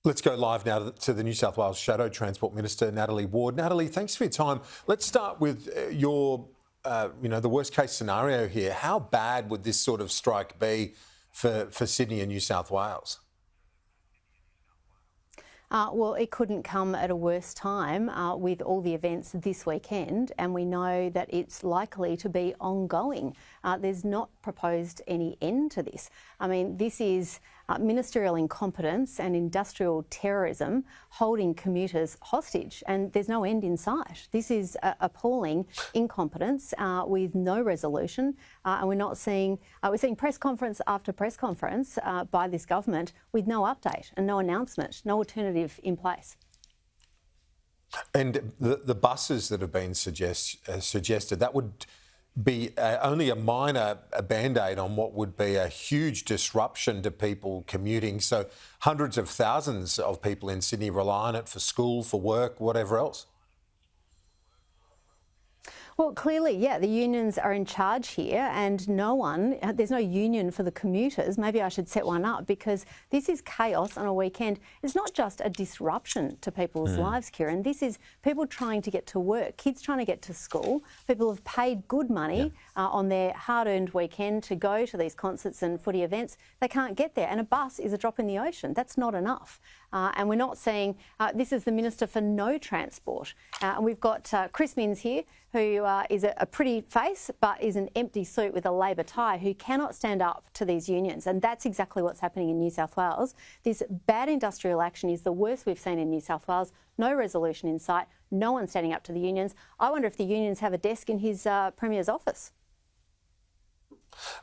Let's go live now to the New South Wales Shadow Transport Minister, Natalie Ward. Natalie, thanks for your time. Let's start with the worst case scenario here. How bad would this sort of strike be for Sydney and New South Wales? Well, it couldn't come at a worse time with all the events this weekend, and we know that it's likely to be ongoing. There's not proposed any end to this. I mean, this is ministerial incompetence and industrial terrorism holding commuters hostage, and there's no end in sight. This is appalling incompetence with no resolution, and we're seeing press conference after press conference by this government with no update and no announcement, no alternative in place. And the buses that have been suggested, that would be only a minor band-aid on what would be a huge disruption to people commuting. So hundreds of thousands of people in Sydney rely on it for school, for work, whatever else. Well, clearly, yeah, the unions are in charge here, and there's no union for the commuters. Maybe I should set one up, because this is chaos on a weekend. It's not just a disruption to people's lives, Kieran. This is people trying to get to work, kids trying to get to school. People have paid good money on their hard-earned weekend to go to these concerts and footy events. They can't get there, and a bus is a drop in the ocean. That's not enough. And we're not saying this is the Minister for no transport. And we've got Chris Minns here, who is a pretty face but is an empty suit with a Labor tie, who cannot stand up to these unions. And that's exactly what's happening in New South Wales. This bad industrial action is the worst we've seen in New South Wales. No resolution in sight. No one standing up to the unions. I wonder if the unions have a desk in his Premier's office.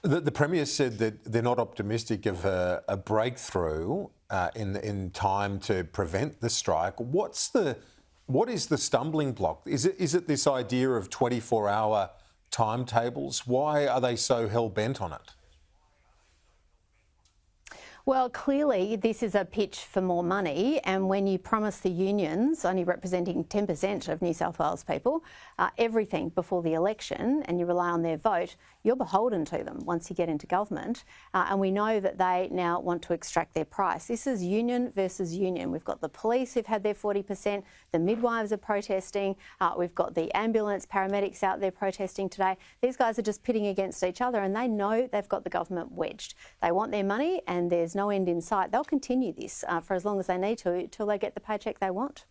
The Premier said that they're not optimistic of a breakthrough in time to prevent the strike. What is the stumbling block? Is it this idea of 24-hour timetables? Why are they so hell-bent on it? Well, clearly this is a pitch for more money, and when you promise the unions, only representing 10% of New South Wales people, everything before the election, and you rely on their vote, you're beholden to them once you get into government. And we know that they now want to extract their price. This is union versus union. We've got the police who've had their 40%, the midwives are protesting, we've got the ambulance paramedics out there protesting today. These guys are just pitting against each other, and they know they've got the government wedged. They want their money, and there's no end in sight. They'll continue this for as long as they need to, till they get the paycheck they want.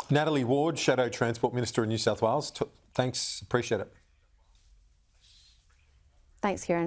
Natalie Ward, Shadow Transport Minister in New South Wales. Thanks, appreciate it. Thanks, Kieran.